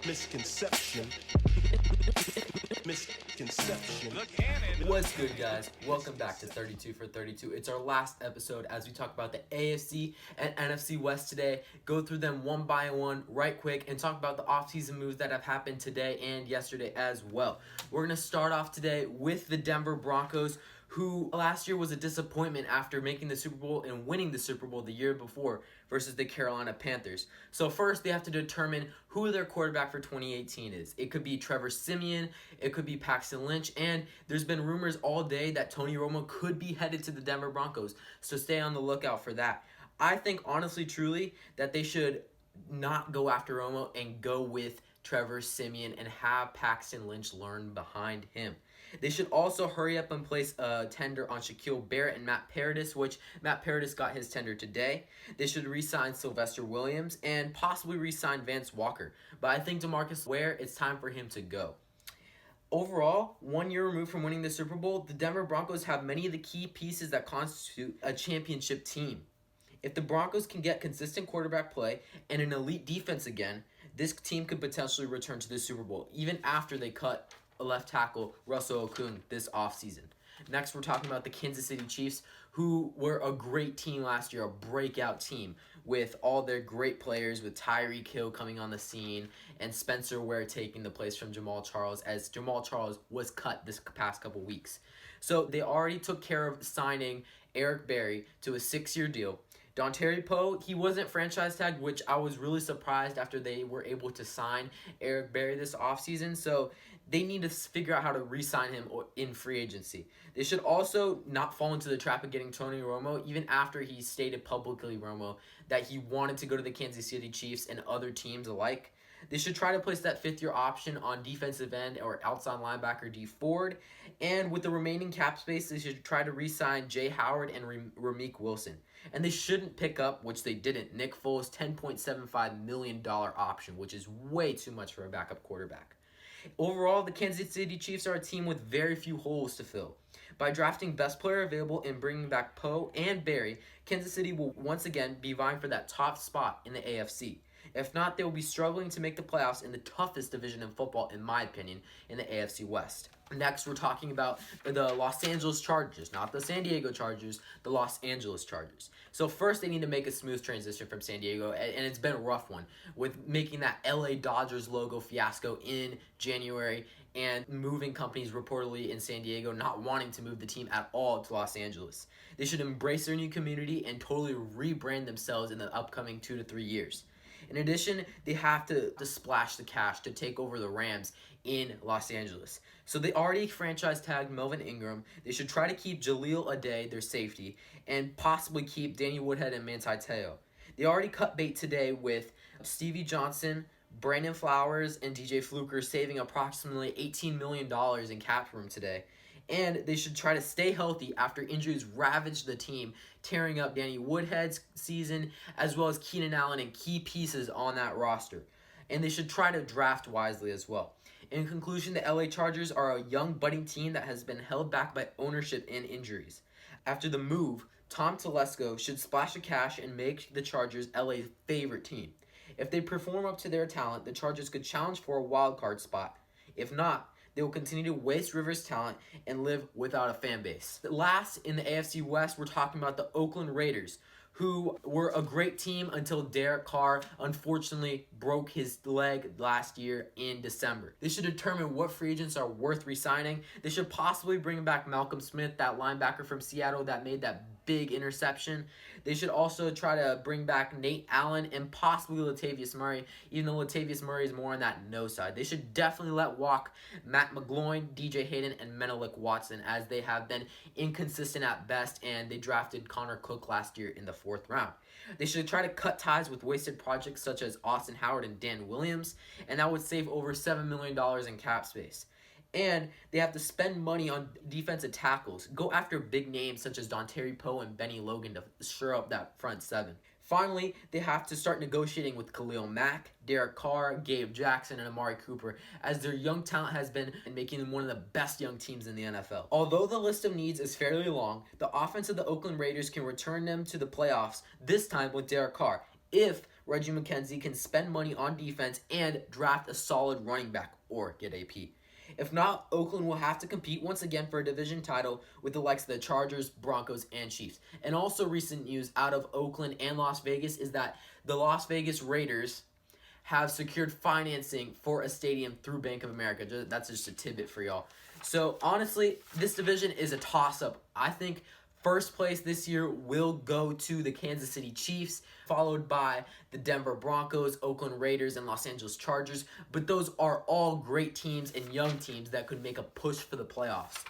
Misconception. What's good, guys? Welcome back to 32 for 32. It's our last episode as we talk about the AFC and NFC West today. Go through them one by one right quick and talk about the offseason moves that have happened today and yesterday as well. We're going to start off today with the Denver Broncos, who last year was a disappointment after making the Super Bowl and winning the Super Bowl the year before versus the Carolina Panthers. So first, they have to determine who their quarterback for 2018 is. It could be Trevor Siemian, it could be Paxton Lynch, and there's been rumors all day that Tony Romo could be headed to the Denver Broncos, so stay on the lookout for that. I think, honestly, truly, that they should not go after Romo and go with Trevor Siemian and have Paxton Lynch learn behind him. They should also hurry up and place a tender on Shaquille Barrett and Matt Paradis, which Matt Paradis got his tender today. They should re-sign Sylvester Williams and possibly re-sign Vance Walker. But I think DeMarcus Ware, it's time for him to go. Overall, 1 year removed from winning the Super Bowl, the Denver Broncos have many of the key pieces that constitute a championship team. If the Broncos can get consistent quarterback play and an elite defense again, this team could potentially return to the Super Bowl, even after they cut left tackle Russell Okung this offseason. Next, we're talking about the Kansas City Chiefs, who were a great team last year, a breakout team with all their great players, with Tyreek Hill coming on the scene and Spencer Ware taking the place from Jamal Charles, as Jamal Charles was cut this past couple weeks. So they already took care of signing Eric Berry to a 6-year deal. Dontari Poe, he wasn't franchise tagged, which I was really surprised after they were able to sign Eric Berry this offseason. So they need to figure out how to re-sign him in free agency. They should also not fall into the trap of getting Tony Romo, even after he stated publicly, Romo, that he wanted to go to the Kansas City Chiefs and other teams alike. They should try to place that fifth-year option on defensive end or outside linebacker D Ford. And with the remaining cap space, they should try to re-sign Jay Howard and Ramik Wilson. And they shouldn't pick up, which they didn't, Nick Foles' $10.75 million option, which is way too much for a backup quarterback. Overall, the Kansas City Chiefs are a team with very few holes to fill. By drafting best player available and bringing back Poe and Barry, Kansas City will once again be vying for that top spot in the AFC. If not, they will be struggling to make the playoffs in the toughest division in football, in my opinion, in the AFC West. Next, we're talking about the Los Angeles Chargers, not the San Diego Chargers, the Los Angeles Chargers. So first, they need to make a smooth transition from San Diego, and it's been a rough one, with making that LA Dodgers logo fiasco in January and moving companies reportedly in San Diego not wanting to move the team at all to Los Angeles. They should embrace their new community and totally rebrand themselves in the upcoming 2 to 3 years. In addition, they have to splash the cash to take over the Rams in Los Angeles. So they already franchise tagged Melvin Ingram. They should try to keep Jaleel Addae, their safety, and possibly keep Danny Woodhead and Manti Te'o. They already cut bait today with Stevie Johnson, Brandon Flowers, and DJ Fluker saving approximately $18 million in cap room today. And they should try to stay healthy after injuries ravaged the team, tearing up Danny Woodhead's season, as well as Keenan Allen and key pieces on that roster. And they should try to draft wisely as well. In conclusion, the LA Chargers are a young budding team that has been held back by ownership and injuries. After the move, Tom Telesco should splash the cash and make the Chargers LA's favorite team. If they perform up to their talent, the Chargers could challenge for a wild card spot. If not, they will continue to waste Rivers' talent and live without a fan base. Last, in the AFC West, we're talking about the Oakland Raiders, who were a great team until Derek Carr unfortunately broke his leg last year in December. They should determine what free agents are worth re-signing. They should possibly bring back Malcolm Smith, that linebacker from Seattle that made that big interception. They should also try to bring back Nate Allen and possibly Latavius Murray, even though Latavius Murray is more on that no side. They should definitely let walk Matt McGloin, DJ Hayden, and Menelik Watson, as they have been inconsistent at best, and they drafted Connor Cook last year in the 4th round. They should try to cut ties with wasted projects such as Austin Howard and Dan Williams, and that would save over $7 million in cap space. And they have to spend money on defensive tackles. Go after big names such as Dontari Poe and Benny Logan to shore up that front seven. Finally, they have to start negotiating with Khalil Mack, Derek Carr, Gabe Jackson, and Amari Cooper, as their young talent has been making them one of the best young teams in the NFL. Although the list of needs is fairly long, the offense of the Oakland Raiders can return them to the playoffs, this time with Derek Carr, if Reggie McKenzie can spend money on defense and draft a solid running back or get AP. If not, Oakland will have to compete once again for a division title with the likes of the Chargers, Broncos, and Chiefs. And also recent news out of Oakland and Las Vegas is that the Las Vegas Raiders have secured financing for a stadium through Bank of America. That's just a tidbit for y'all. So honestly, this division is a toss-up. I think first place this year will go to the Kansas City Chiefs, followed by the Denver Broncos, Oakland Raiders, and Los Angeles Chargers. But those are all great teams and young teams that could make a push for the playoffs.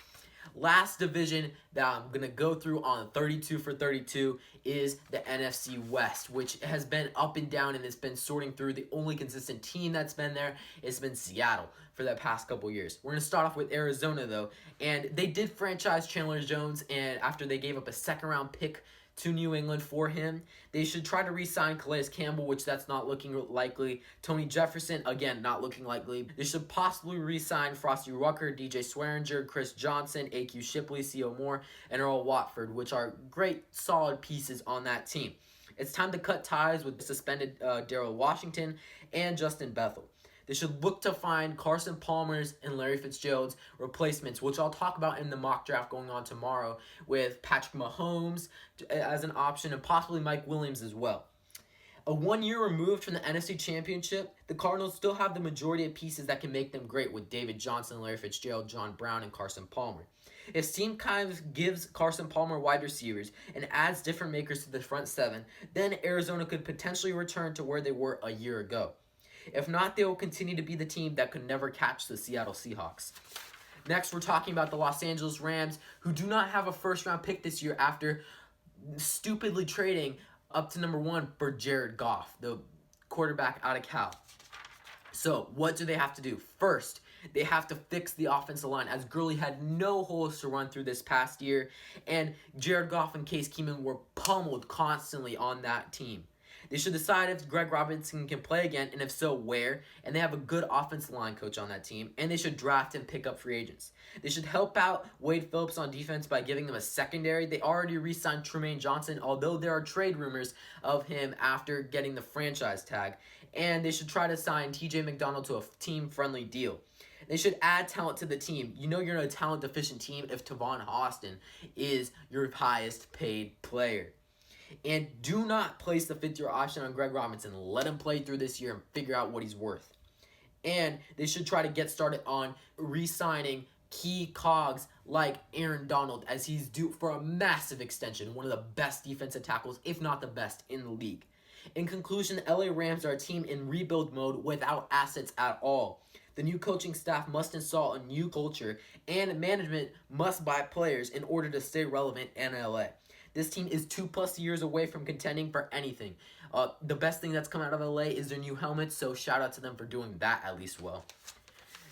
Last division that I'm going to go through on 32 for 32 is the NFC West, which has been up and down and it's been sorting through. The only consistent team that's been there has been Seattle for the past couple years. We're going to start off with Arizona, though, and they did franchise Chandler Jones, and after they gave up a second-round pick to New England for him, they should try to re-sign Calais Campbell, which that's not looking likely. Tony Jefferson, again, not looking likely. They should possibly re-sign Frosty Rucker, DJ Swearinger, Chris Johnson, AQ Shipley, C.O. Moore, and Earl Watford, which are great, solid pieces on that team. It's time to cut ties with suspended Darrell Washington and Justin Bethel. They should look to find Carson Palmer's and Larry Fitzgerald's replacements, which I'll talk about in the mock draft going on tomorrow, with Patrick Mahomes as an option and possibly Mike Williams as well. A 1 year removed from the NFC Championship, the Cardinals still have the majority of pieces that can make them great with David Johnson, Larry Fitzgerald, John Brown, and Carson Palmer. If team kind of gives Carson Palmer wide receivers and adds different makers to the front seven, then Arizona could potentially return to where they were a year ago. If not, they will continue to be the team that could never catch the Seattle Seahawks. Next, we're talking about the Los Angeles Rams, who do not have a first-round pick this year after stupidly trading up to number 1 for Jared Goff, the quarterback out of Cal. So, what do they have to do? First, they have to fix the offensive line, as Gurley had no holes to run through this past year, and Jared Goff and Case Keenum were pummeled constantly on that team. They should decide if Greg Robinson can play again, and if so, where. And they have a good offensive line coach on that team. And they should draft and pick up free agents. They should help out Wade Phillips on defense by giving them a secondary. They already re-signed Trumaine Johnson, although there are trade rumors of him after getting the franchise tag. And they should try to sign TJ McDonald to a team-friendly deal. They should add talent to the team. You know you're in a talent-deficient team if Tavon Austin is your highest-paid player. And do not place the fifth-year option on Greg Robinson. Let him play through this year and figure out what he's worth. And they should try to get started on re-signing key cogs like Aaron Donald, as he's due for a massive extension, one of the best defensive tackles, if not the best, in the league. In conclusion, the LA Rams are a team in rebuild mode without assets at all. The new coaching staff must install a new culture, and management must buy players in order to stay relevant in LA. This team is 2+ years away from contending for anything. The best thing that's come out of LA is their new helmets, so shout out to them for doing that at least well.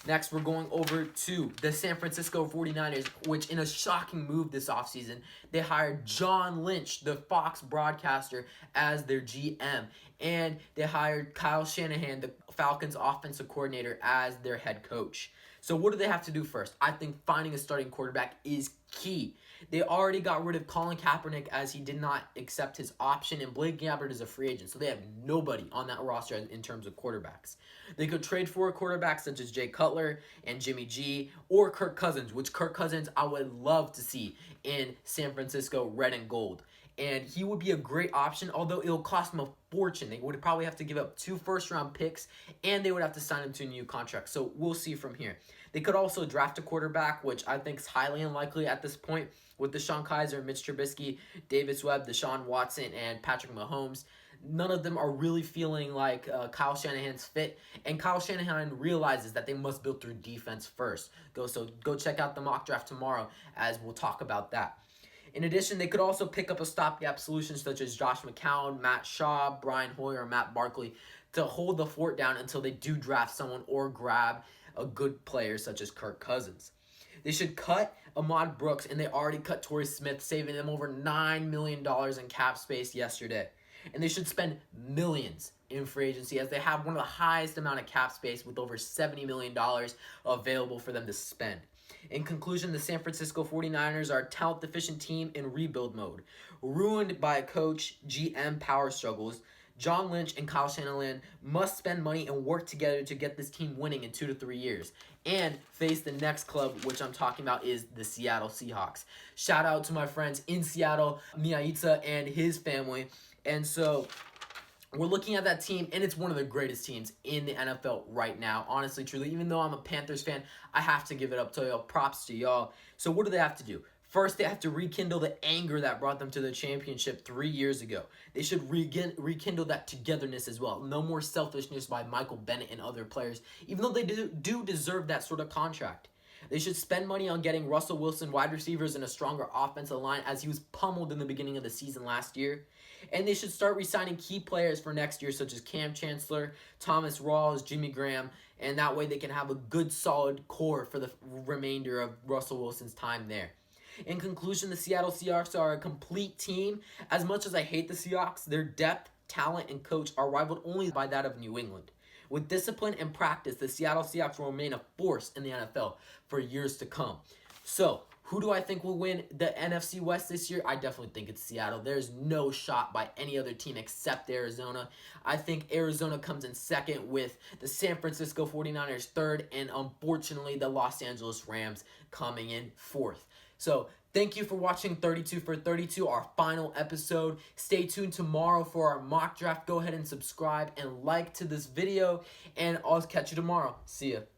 Next, we're going over to the San Francisco 49ers, which in a shocking move this offseason, they hired John Lynch, the Fox broadcaster, as their GM. And they hired Kyle Shanahan, the Falcons offensive coordinator, as their head coach. So what do they have to do first? I think finding a starting quarterback is key. They already got rid of Colin Kaepernick as he did not accept his option, and Blake Gabbert is a free agent, so they have nobody on that roster in terms of quarterbacks. They could trade for a quarterback such as Jay Cutler and Jimmy G, or Kirk Cousins, which Kirk Cousins I would love to see in San Francisco red and gold. And he would be a great option, although it'll cost them a fortune. They would probably have to give up 2 first-round picks, and they would have to sign him to a new contract. So we'll see from here. They could also draft a quarterback, which I think is highly unlikely at this point, with Deshaun Kaiser, Mitch Trubisky, Davis Webb, Deshaun Watson, and Patrick Mahomes. None of them are really feeling like Kyle Shanahan's fit, and Kyle Shanahan realizes that they must build through defense first. Go check out the mock draft tomorrow, as we'll talk about that. In addition, they could also pick up a stopgap solution such as Josh McCown, Matt Shaw, Brian Hoyer, or Matt Barkley to hold the fort down until they do draft someone or grab a good player such as Kirk Cousins. They should cut Ahmad Brooks, and they already cut Torrey Smith, saving them over $9 million in cap space yesterday. And they should spend millions in free agency, as they have one of the highest amount of cap space with over $70 million available for them to spend. In conclusion, the San Francisco 49ers are a talent-deficient team in rebuild mode, ruined by coach GM power struggles, John Lynch and Kyle Shanahan must spend money and work together to get this team winning in 2 to 3 years and face the next club, which I'm talking about is the Seattle Seahawks. Shout out to my friends in Seattle, Miaita and his family. And so we're looking at that team, and it's one of the greatest teams in the NFL right now. Honestly, truly, even though I'm a Panthers fan, I have to give it up to y'all. Props to y'all. So what do they have to do? First, they have to rekindle the anger that brought them to the championship 3 years ago. They should rekindle that togetherness as well. No more selfishness by Michael Bennett and other players, even though they do deserve that sort of contract. They should spend money on getting Russell Wilson wide receivers and a stronger offensive line, as he was pummeled in the beginning of the season last year. And they should start re-signing key players for next year, such as Cam Chancellor, Thomas Rawls, Jimmy Graham, and that way they can have a good, solid core for the remainder of Russell Wilson's time there. In conclusion, the Seattle Seahawks are a complete team. As much as I hate the Seahawks, their depth, talent, and coach are rivaled only by that of New England. With discipline and practice, the Seattle Seahawks will remain a force in the NFL for years to come. So, who do I think will win the NFC West this year? I definitely think it's Seattle. There's no shot by any other team except Arizona. I think Arizona comes in second, with the San Francisco 49ers third, and unfortunately the Los Angeles Rams coming in fourth. So, thank you for watching 32 for 32, our final episode. Stay tuned tomorrow for our mock draft. Go ahead and subscribe and like to this video, and I'll catch you tomorrow. See ya.